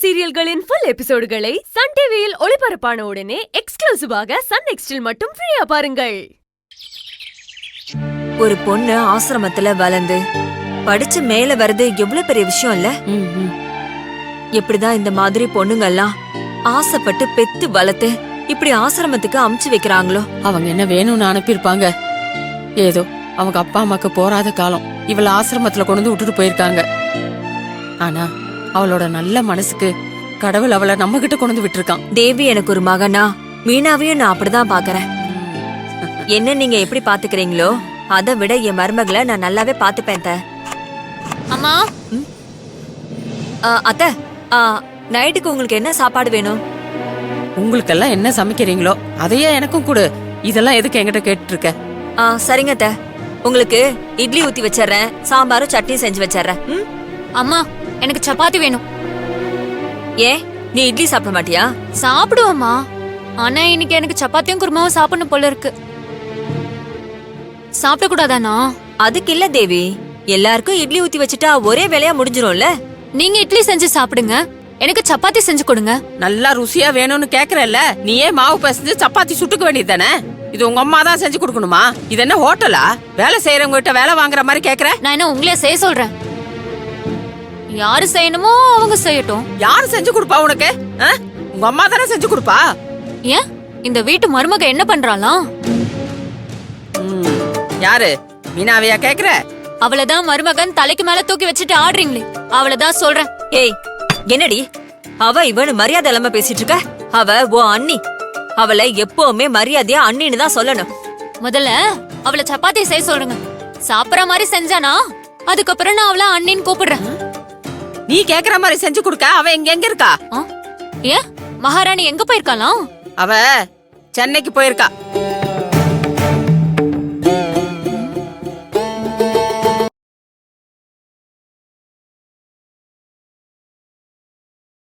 சீரியல்களின் full எபிசோடுகளை Sun டிவியில் ஒளிபரப்பான உடனே எக்ஸ்க்ளூசிவாக சன் நெக்ஸ்டில் மட்டும் ஃப்ரீயா பாருங்கள். ஒரு பொண்ணு ஆசிரமத்துல வளர்ந்து படிச்சு மேல வர்றது எவ்வளவு பெரிய விஷயம் இல்ல? எப்படிதான் இந்த மாதிரி பொண்ணுங்கெல்லாம் ஆசைப்பட்டு பெத்து வளர்த்து இப்படி ஆசிரமத்துக்கு அமுச்சு வைக்கிறாங்களோ? அவங்க என்ன வேணும்னு அனுப்பியிருப்பாங்க. ஏதோ அவங்க அப்பா அம்மாக்கு போராத காலம் இவள ஆசிரமத்துல கொண்டு வந்து விட்டுட்டு போயிருக்காங்க. ஆனா அவளோட நல்ல மனசுக்கு கடவுள் அவளை நம்ம கிட்ட கொண்டு வந்து விட்டுருக்கான். தேவி எனக்கு ஒரு மகனா, மீனாவையும் நான் அப்படிதான் பாக்குறேன். என்ன நீங்க எப்படி பாத்துக்கிறீங்களோ அதை விட என் மருமகளை நான் நல்லாவே பாத்துப்பேன். அம்மா அத்தை, நைட்டுக்கு உங்களுக்கு என்ன சாப்பாடு வேணும்? உங்களுக்கெல்லாம் என்ன சமைக்கிறீங்களோ அதையே எனக்கும் கொடு. இதெல்லாம் எதுக்கு என்கிட்ட கேட்டு இருக்க? சரிங்க அத்தை, உங்களுக்கு இட்லி ஊத்தி வச்சிடறேன், சாம்பாரும் சட்னி செஞ்சு வச்சிடறேன். அம்மா எனக்கு சப்பாத்தி வேணும். ஏன் நீ இட்லி சாப்பிட மாட்டியா? சாப்பிடுவோம்மா, ஆனா இன்னைக்கு எனக்கு சப்பாத்தியும் குருமாவும் சாப்பிடணும் போல இருக்கு. சாப்பிட கூடாதானா? அதுக்கு இல்ல தேவி, எல்லாருக்கும் இட்லி ஊத்தி வச்சுட்டா ஒரே வேலையா முடிஞ்சிரும்ல. நீங்க இட்லி செஞ்சு சாப்பிடுங்க, எனக்கு சப்பாத்தி செஞ்சு கொடுங்க. நல்லா ருசியா வேணும்னு கேக்குறல்ல, நீயே மாவு பிசைஞ்சு சப்பாத்தி சுட்டுக்க வேண்டியது தானே? இது உங்க அம்மா தான் செஞ்சு கொடுக்கணுமா? இது என்ன ஹோட்டலா? வேலை செய்யறவங்க கிட்ட வேலை வாங்குற மாதிரி கேக்குற? நான் என்ன உங்களே செய்ய சொல்றேன்? யாரு செய்யணுமோ அவங்க செய்யட்டும். யாரு செஞ்சு கொடுப்பா உனக்கு? உங்க அம்மா தானே செஞ்சு கொடுப்பா. ஏன் இந்த வீட்டு மருமக என்ன பண்றாளாம்? யாரு? மீனாவையா கேக்குற? அவளதான் மருமகன் தலைக்கு மேல தூக்கி வச்சுட்டு ஆடுறீங்களே, அவளதான் சொல்றேன். ஏய் என்னடி அவ இவனு மரியாதை இல்லாம பேசிட்டு இருக்க? அவ ஓ அண்ணி, அவளை எப்பவுமே மரியாதையா அண்ணின்னு தான் சொல்லணும். முதல்ல அவளை சப்பாத்தி செய்ய சொல்லுங்க. சாப்பிடற மாதிரி செஞ்சானா அதுக்கப்புறம் நான் அவளை அண்ணின்னு கூப்பிடுறேன். நீ கேக்குற மாதிரி செஞ்சு கொடுக்க அவ எங்க இருக்கா? ஏன் மகாராணி எங்க போயிருக்காளாம்? அவ சென்னைக்கு போயிருக்கா.